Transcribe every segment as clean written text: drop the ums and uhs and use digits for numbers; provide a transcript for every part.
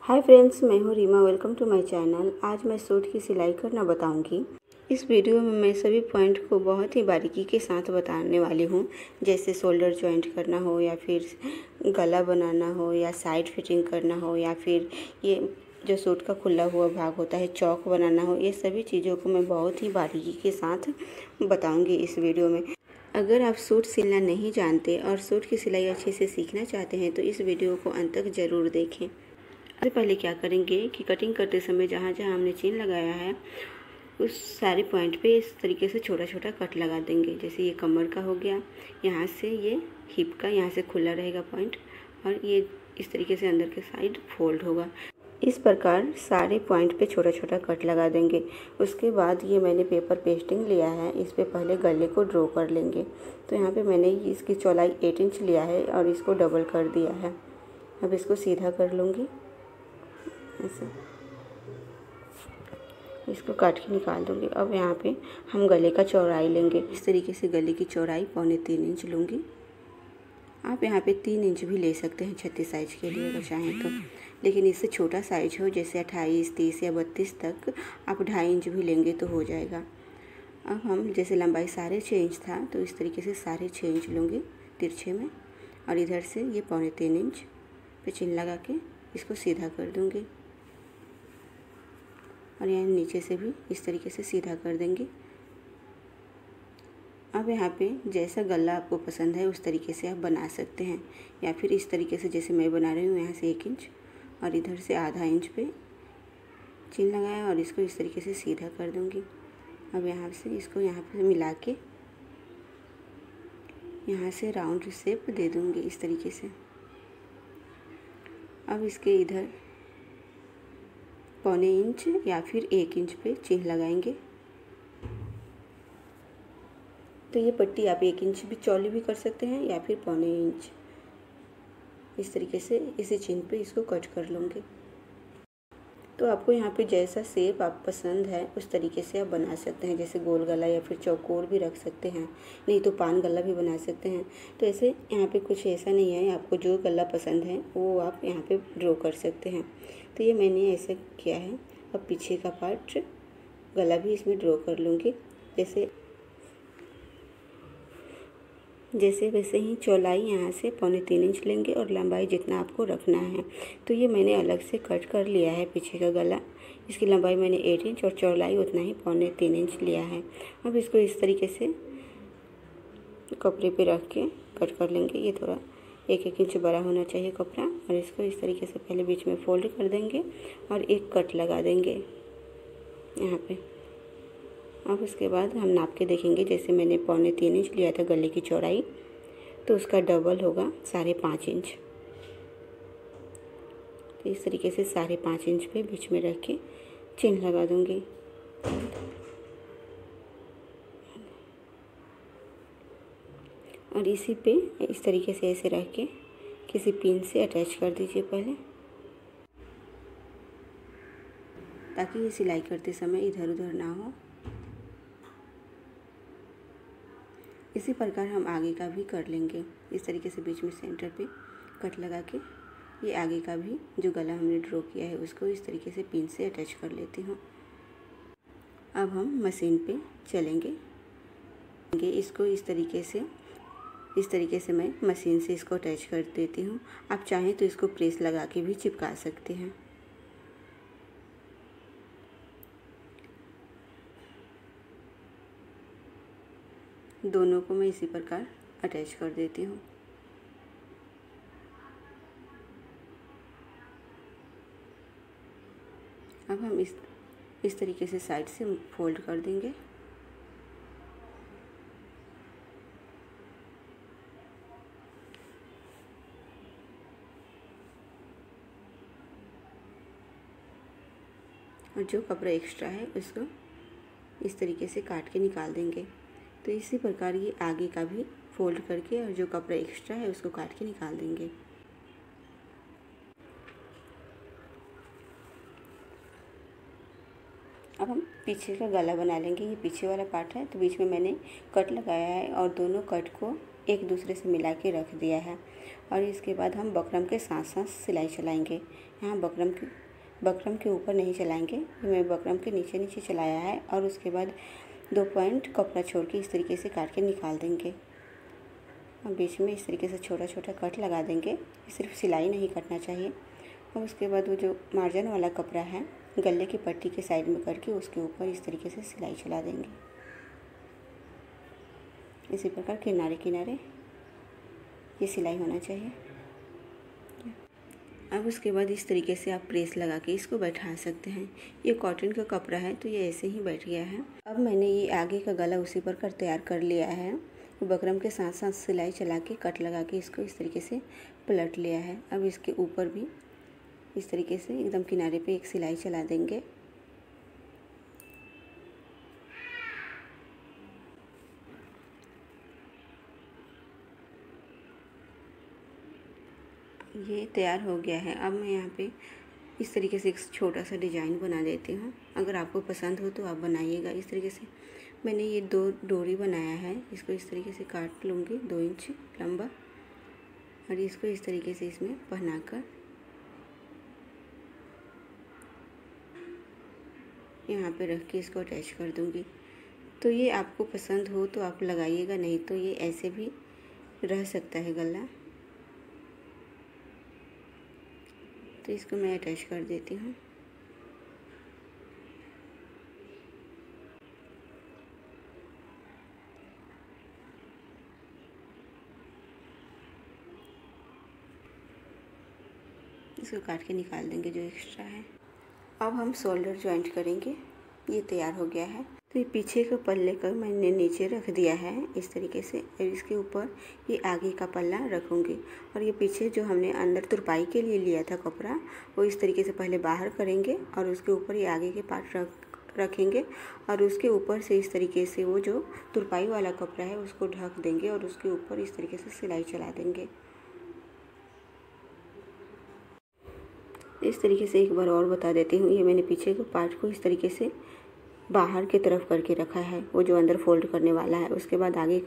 हाय friends, मैं हूँ Reema. Welcome to my channel. आज मैं सूट की सिलाई करना बताऊंगी। इस वीडियो में मैं सभी पॉइंट को बहुत ही बारीकी के साथ बताने वाली हूँ। जैसे शोल्डर जॉइंट करना हो या फिर गला बनाना हो या साइड फिटिंग करना हो या फिर ये जो सूट का खुला हुआ भाग होता है चौक बनाना हो, ये सभी चीज़ों को मैं बहुत ही बारीकी के साथ बताऊँगी इस वीडियो में। अगर आप सूट सिलना नहीं जानते और सूट की सिलाई अच्छे से सीखना चाहते हैं तो इस वीडियो को अंत तक ज़रूर देखें। सबसे पहले क्या करेंगे कि कटिंग करते समय जहाँ जहाँ हमने चेन लगाया है उस सारे पॉइंट पे इस तरीके से छोटा छोटा कट लगा देंगे। जैसे ये कमर का हो गया, यहाँ से ये हिप का, यहाँ से खुला रहेगा पॉइंट और ये इस तरीके से अंदर के साइड फोल्ड होगा। इस प्रकार सारे पॉइंट पे छोटा छोटा कट लगा देंगे। उसके बाद ये मैंने पेपर पेस्टिंग लिया है, इस पे पहले गले को ड्रॉ कर लेंगे। तो यहाँ पे मैंने इसकी चौड़ाई 8 इंच लिया है और इसको डबल कर दिया है। अब इसको सीधा कर लूँगी, ऐसे इसको काट के निकाल दूँगी। अब यहाँ पे हम गले का चौड़ाई लेंगे। इस तरीके से गले की चौड़ाई 3.25 इंच लूँगी। आप यहाँ पे 3 इंच भी ले सकते हैं 36 साइज़ के लिए अगर चाहें तो, लेकिन इससे छोटा साइज हो जैसे 28, 30 या 32 तक आप 2.5 इंच भी लेंगे तो हो जाएगा। अब हम जैसे लंबाई 6.5 इंच था तो इस तरीके से 6.5 इंच लूँगी तिरछे में और इधर से ये 3.25 इंच पे चिन्ह लगा के इसको सीधा कर दूँगी और यहाँ नीचे से भी इस तरीके से सीधा कर देंगे। अब यहाँ पे जैसा गला आपको पसंद है उस तरीके से आप बना सकते हैं, या फिर इस तरीके से जैसे मैं बना रही हूँ, यहाँ से 1 इंच और इधर से आधा इंच पे चिन्ह लगाया और इसको इस तरीके से सीधा कर दूँगी। अब यहाँ से इसको यहाँ पे मिला के यहाँ से राउंड शेप दे दूँगी इस तरीके से। अब इसके इधर 1.25 इंच या फिर 1 इंच पे चिन्ह लगाएंगे। तो ये पट्टी आप 1 इंच भी चौड़ी भी कर सकते हैं या फिर 1.25 इंच। इस तरीके से इसी चिन्ह पे इसको कट कर लूँगी। तो आपको यहाँ पे जैसा शेप आप पसंद है उस तरीके से आप बना सकते हैं। जैसे गोल गला या फिर चौकोर भी रख सकते हैं, नहीं तो पान गला भी बना सकते हैं। तो ऐसे यहाँ पे कुछ ऐसा नहीं है, आपको जो गला पसंद है वो आप यहाँ पे ड्रॉ कर सकते हैं। तो ये मैंने ऐसे किया है। अब पीछे का पार्ट गला भी इसमें ड्रॉ कर लूँगी। जैसे वैसे ही चौड़ाई यहाँ से 3.25 इंच लेंगे और लंबाई जितना आपको रखना है। तो ये मैंने अलग से कट कर लिया है पीछे का गला। इसकी लंबाई मैंने 8 इंच और चौड़ाई उतना ही 3.25 इंच लिया है। अब इसको इस तरीके से कपड़े पे रख के कट कर लेंगे। ये थोड़ा 1-1 इंच बड़ा होना चाहिए कपड़ा और इसको इस तरीके से पहले बीच में फोल्ड कर देंगे और एक कट लगा देंगे यहाँ पे। अब उसके बाद हम नाप के देखेंगे। जैसे मैंने 3.25 इंच लिया था गले की चौड़ाई, तो उसका डबल होगा 5.5 इंच। तो इस तरीके से 5.5 इंच पे बीच में रख के चिन्ह लगा दूँगी। और इसी पे इस तरीके से ऐसे रख के किसी पिन से अटैच कर दीजिए पहले, ताकि ये सिलाई करते समय इधर उधर ना हो। इसी प्रकार हम आगे का भी कर लेंगे। इस तरीके से बीच में सेंटर पे कट लगा के ये आगे का भी जो गला हमने ड्रॉ किया है उसको इस तरीके से पिन से अटैच कर लेती हूँ। अब हम मशीन पे चलेंगे। इसको इस तरीके से मैं मशीन से इसको अटैच कर देती हूँ। आप चाहें तो इसको प्रेस लगा के भी चिपका सकते हैं। दोनों को मैं इसी प्रकार अटैच कर देती हूँ। अब हम इस तरीके से साइड से फोल्ड कर देंगे। और जो कपड़ा एक्स्ट्रा है उसको इस तरीके से काट के निकाल देंगे। तो इसी प्रकार ये आगे का भी फोल्ड करके और जो कपड़ा एक्स्ट्रा है उसको काट के निकाल देंगे। अब हम पीछे का गला बना लेंगे। ये पीछे वाला पार्ट है तो बीच में मैंने कट लगाया है और दोनों कट को एक दूसरे से मिला के रख दिया है। और इसके बाद हम बकरम के साथ साथ सिलाई चलाएंगे। यहाँ बकरम के ऊपर नहीं चलाएंगे, मैं बकरम के नीचे नीचे चलाया है। और उसके बाद 2 पॉइंट कपड़ा छोड़ के इस तरीके से काट के निकाल देंगे। और बीच में इस तरीके से छोटा छोटा कट लगा देंगे। सिर्फ सिलाई नहीं कटना चाहिए। और उसके बाद वो जो मार्जिन वाला कपड़ा है गले की पट्टी के साइड में करके उसके ऊपर इस तरीके से सिलाई चला देंगे। इसी प्रकार किनारे किनारे ये सिलाई होना चाहिए। अब उसके बाद इस तरीके से आप प्रेस लगा के इसको बैठा सकते हैं। ये कॉटन का कपड़ा है तो ये ऐसे ही बैठ गया है। अब मैंने ये आगे का गला उसी पर तैयार कर लिया है। बकरम के साथ साथ सिलाई चला के कट लगा के इसको इस तरीके से पलट लिया है। अब इसके ऊपर भी इस तरीके से एकदम किनारे पे एक सिलाई चला देंगे। ये तैयार हो गया है। अब मैं यहाँ पे इस तरीके से एक छोटा सा डिज़ाइन बना देती हूँ। अगर आपको पसंद हो तो आप बनाइएगा। इस तरीके से मैंने ये 2 डोरी बनाया है। इसको इस तरीके से काट लूँगी 2 इंच लंबा और इसको इस तरीके से इसमें पहनाकर यहाँ पे रख के इसको अटैच कर दूँगी। तो ये आपको पसंद हो तो आप लगाइएगा, नहीं तो ये ऐसे भी रह सकता है गला। तो इसको मैं अटैच कर देती हूँ। इसको काट के निकाल देंगे जो एक्स्ट्रा है। अब हम शोल्डर जॉइंट करेंगे। ये तैयार हो गया है। तो ये पीछे के पल्ले का मैंने नीचे रख दिया है इस तरीके से, और इसके ऊपर ये आगे का पल्ला रखूँगी। और ये पीछे जो हमने अंदर तुरपाई के लिए लिया था कपड़ा, वो इस तरीके से पहले बाहर करेंगे और उसके ऊपर ये आगे के पार्ट रखेंगे। और उसके ऊपर से इस तरीके से वो जो तुरपाई वाला कपड़ा है उसको ढक देंगे और उसके ऊपर इस तरीके से सिलाई चला देंगे। इस तरीके से एक बार और बता देती हूँ। ये मैंने पीछे के पार्ट को इस तरीके से बाहर की तरफ करके रखा है, वो जो अंदर फोल्ड करने वाला है। उसके बाद आगे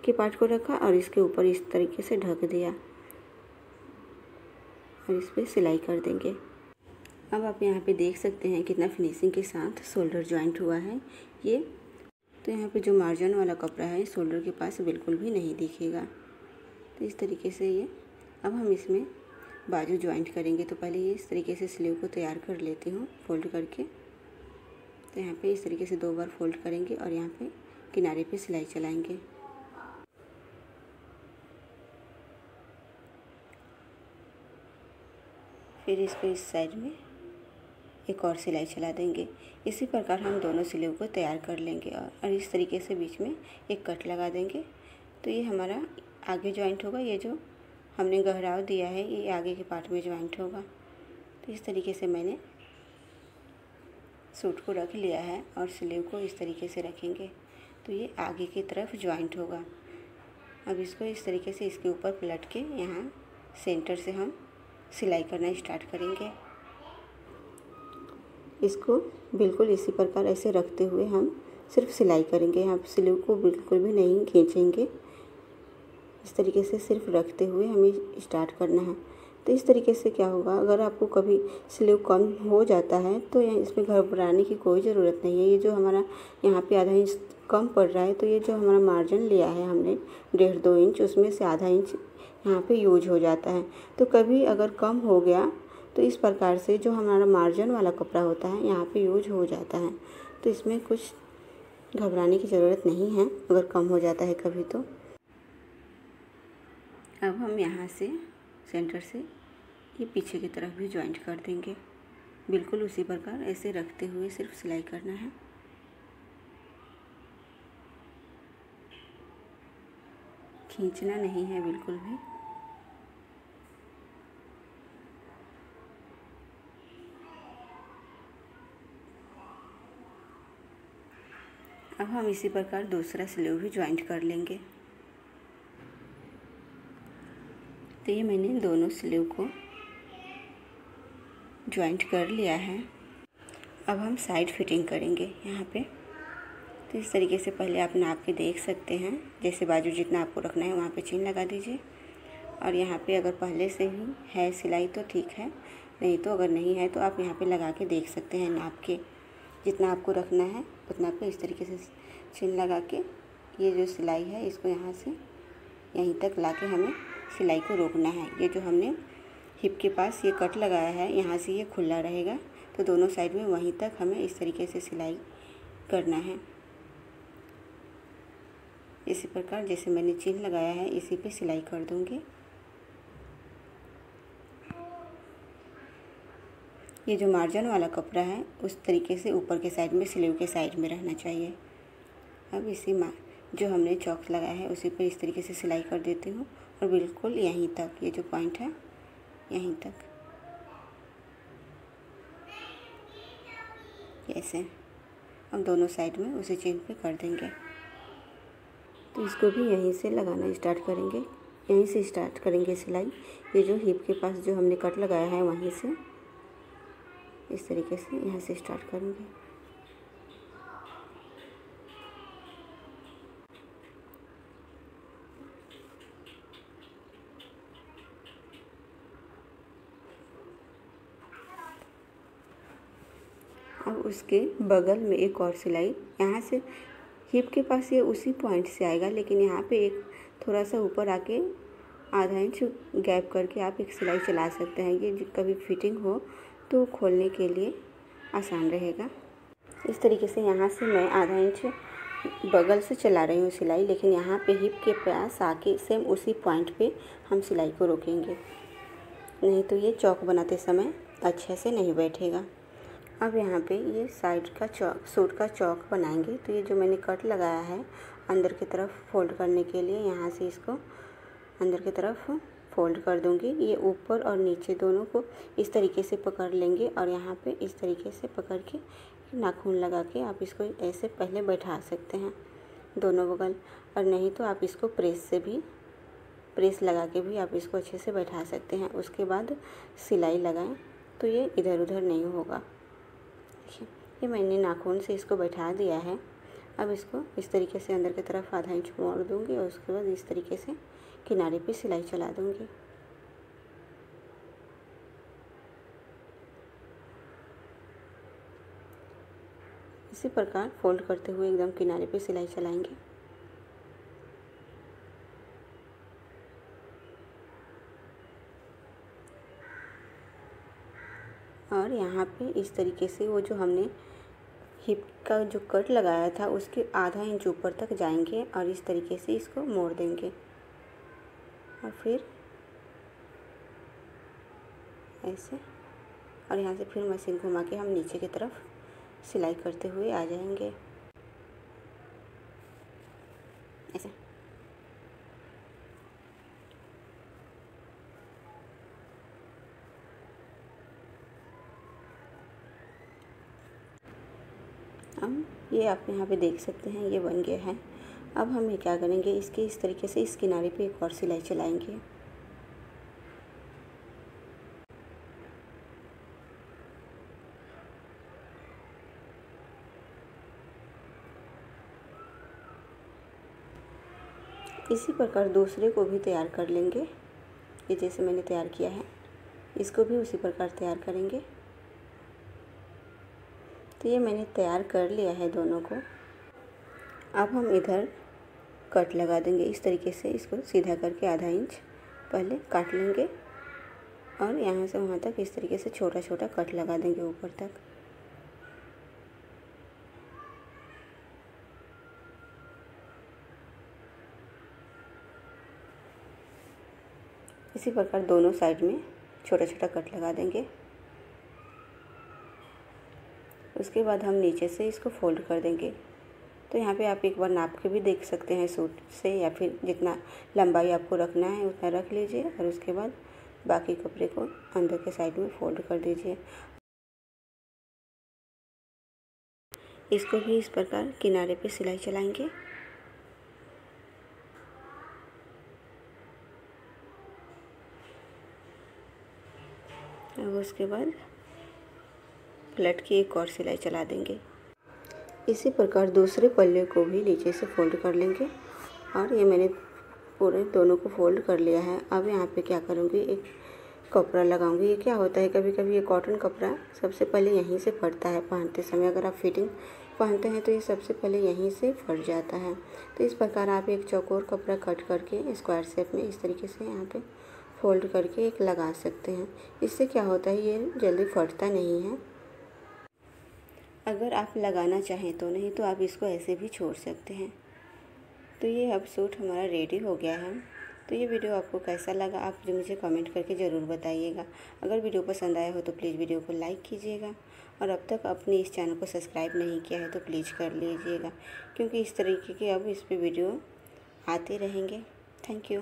के पार्ट को रखा और इसके ऊपर इस तरीके से ढक दिया और इस पर सिलाई कर देंगे। अब आप यहाँ पे देख सकते हैं कितना फिनिशिंग के साथ शोल्डर जॉइंट हुआ है ये। तो यहाँ पे जो मार्जिन वाला कपड़ा है शोल्डर के पास बिल्कुल भी नहीं दिखेगा। तो इस तरीके से ये अब हम इसमें बाजू जॉइंट करेंगे। तो पहले ये इस तरीके से स्लीव को तैयार कर लेती हूँ फोल्ड करके। तो यहाँ पे इस तरीके से 2 बार फोल्ड करेंगे और यहाँ पे किनारे पे सिलाई चलाएंगे। फिर इसको इस साइड में एक और सिलाई चला देंगे। इसी प्रकार हम दोनों स्लीव को तैयार कर लेंगे और इस तरीके से बीच में एक कट लगा देंगे। तो ये हमारा आगे जॉइंट होगा। ये जो हमने गहराव दिया है ये आगे के पार्ट में जॉइंट होगा। तो इस तरीके से मैंने सूट को रख लिया है और स्लीव को इस तरीके से रखेंगे तो ये आगे की तरफ जॉइंट होगा। अब इसको इस तरीके से इसके ऊपर पलट के यहाँ सेंटर से हम सिलाई करना स्टार्ट करेंगे। इसको बिल्कुल इसी प्रकार ऐसे रखते हुए हम सिर्फ सिलाई करेंगे। यहाँ स्लीव को बिल्कुल भी नहीं खींचेंगे। इस तरीके से सिर्फ रखते हुए हमें स्टार्ट करना है। तो इस तरीके से क्या होगा, अगर आपको कभी स्लीव कम हो जाता है तो इसमें घबराने की कोई ज़रूरत नहीं है। ये जो हमारा यहाँ पे आधा इंच कम पड़ रहा है तो ये जो हमारा मार्जिन लिया है हमने 1.5-2 इंच, उसमें से आधा इंच यहाँ पे यूज हो जाता है। तो कभी अगर कम हो गया तो इस प्रकार से जो हमारा मार्जिन वाला कपड़ा होता है यहाँ पे यूज हो जाता है। तो इसमें कुछ घबराने की ज़रूरत नहीं है अगर कम हो जाता है कभी तो। अब हम यहाँ से सेंटर से ये पीछे की तरफ भी जॉइंट कर देंगे। बिल्कुल उसी प्रकार ऐसे रखते हुए सिर्फ सिलाई करना है। खींचना नहीं है बिल्कुल भी। अब हम इसी प्रकार दूसरा स्लीव भी जॉइंट कर लेंगे। तो ये मैंने दोनों स्लीव को जॉइंट कर लिया है। अब हम साइड फिटिंग करेंगे। यहाँ पे तो इस तरीके से पहले आप नाप के देख सकते हैं। जैसे बाजू जितना आपको रखना है वहाँ पे चेन लगा दीजिए। और यहाँ पे अगर पहले से ही है सिलाई तो ठीक है, नहीं तो अगर नहीं है तो आप यहाँ पे लगा के देख सकते हैं। नाप के जितना आपको रखना है उतना पे इस तरीके से चेन लगा के ये जो सिलाई है इसको यहाँ से यहीं तक ला के हमें सिलाई को रोकना है। ये जो हमने हिप के पास ये कट लगाया है यहाँ से ये खुला रहेगा, तो दोनों साइड में वहीं तक हमें इस तरीके से सिलाई करना है। इसी प्रकार जैसे मैंने चेन लगाया है इसी पे सिलाई कर दूँगी। ये जो मार्जिन वाला कपड़ा है उस तरीके से ऊपर के साइड में स्लीव के साइड में रहना चाहिए। अब इसी जो हमने चौक लगाया है उसी पर इस तरीके से सिलाई कर देती हूँ और बिल्कुल यहीं तक, ये जो पॉइंट है यहीं तक, ऐसे। अब दोनों साइड में उसी चेन पे कर देंगे। तो इसको भी यहीं से लगाना स्टार्ट करेंगे, यहीं से स्टार्ट करेंगे सिलाई। ये जो हिप के पास जो हमने कट लगाया है वहीं से इस तरीके से यहाँ से स्टार्ट करेंगे। अब उसके बगल में एक और सिलाई, यहाँ से हिप के पास ये उसी पॉइंट से आएगा, लेकिन यहाँ पे एक थोड़ा सा ऊपर आके आधा इंच गैप करके आप एक सिलाई चला सकते हैं। ये कभी फिटिंग हो तो खोलने के लिए आसान रहेगा। इस तरीके से यहाँ से मैं आधा इंच बगल से चला रही हूँ सिलाई, लेकिन यहाँ पे हिप के पास आके सेम उसी पॉइंट पे हम सिलाई को रोकेंगे, नहीं तो ये चौक बनाते समय अच्छे से नहीं बैठेगा। अब यहाँ पे ये साइड का चौक, सूट का चौक बनाएंगे। तो ये जो मैंने कट लगाया है अंदर की तरफ फोल्ड करने के लिए, यहाँ से इसको अंदर की तरफ फोल्ड कर दूँगी। ये ऊपर और नीचे दोनों को इस तरीके से पकड़ लेंगे और यहाँ पे इस तरीके से पकड़ के नाखून लगा के आप इसको ऐसे पहले बैठा सकते हैं दोनों बगल, और नहीं तो आप इसको प्रेस लगा के भी आप इसको अच्छे से बैठा सकते हैं। उसके बाद सिलाई लगाएं तो ये इधर उधर नहीं होगा। देखिए ये मैंने नाखून से इसको बैठा दिया है। अब इसको इस तरीके से अंदर की तरफ आधा इंच मोड़ दूँगी और उसके बाद इस तरीके से किनारे पे सिलाई चला दूँगी। इसी प्रकार फोल्ड करते हुए एकदम किनारे पे सिलाई चलाएंगे। और यहाँ पे इस तरीके से वो जो हमने हिप का जो कट लगाया था उसके आधा इंच ऊपर तक जाएंगे और इस तरीके से इसको मोड़ देंगे और फिर ऐसे, और यहाँ से फिर मशीन घुमा के हम नीचे की तरफ सिलाई करते हुए आ जाएंगे ऐसे। अब ये आप यहाँ पे देख सकते हैं ये बन गया है। अब हम ये क्या करेंगे, इसके इस तरीके से इस किनारे पे एक और सिलाई चलाएंगे। इसी प्रकार दूसरे को भी तैयार कर लेंगे। ये जैसे मैंने तैयार किया है इसको भी उसी प्रकार तैयार करेंगे। तो ये मैंने तैयार कर लिया है दोनों को। अब हम इधर कट लगा देंगे इस तरीके से, इसको सीधा करके आधा इंच पहले काट लेंगे और यहाँ से वहाँ तक इस तरीके से छोटा छोटा कट लगा देंगे ऊपर तक। इसी प्रकार दोनों साइड में छोटा छोटा कट लगा देंगे। उसके बाद हम नीचे से इसको फोल्ड कर देंगे। तो यहाँ पे आप एक बार नाप के भी देख सकते हैं सूट से, या फिर जितना लंबाई आपको रखना है उतना रख लीजिए और उसके बाद बाकी कपड़े को अंदर के साइड में फोल्ड कर दीजिए। इसको भी इस प्रकार किनारे पे सिलाई चलाएंगे। अब उसके बाद पलट के एक और सिलाई चला देंगे। इसी प्रकार दूसरे पल्ले को भी नीचे से फोल्ड कर लेंगे और ये मैंने पूरे दोनों को फोल्ड कर लिया है। अब यहाँ पे क्या करूँगी, एक कपड़ा लगाऊंगी। ये क्या होता है, कभी कभी ये कॉटन कपड़ा सबसे पहले यहीं से फटता है पहनते समय। अगर आप फिटिंग पहनते हैं तो ये सबसे पहले यहीं से फट जाता है। तो इस प्रकार आप एक चौकोर कपड़ा कट करके स्क्वायर शेप में इस तरीके से यहाँ पे फोल्ड करके एक लगा सकते हैं। इससे क्या होता है, ये जल्दी फटता नहीं है। अगर आप लगाना चाहें तो, नहीं तो आप इसको ऐसे भी छोड़ सकते हैं। तो ये अब सूट हमारा रेडी हो गया है। तो ये वीडियो आपको कैसा लगा आप मुझे कमेंट करके ज़रूर बताइएगा। अगर वीडियो पसंद आया हो तो प्लीज़ वीडियो को लाइक कीजिएगा और अब तक अपने इस चैनल को सब्सक्राइब नहीं किया है तो प्लीज़ कर लीजिएगा, क्योंकि इस तरीके के अब इस पर वीडियो आते रहेंगे। Thank you.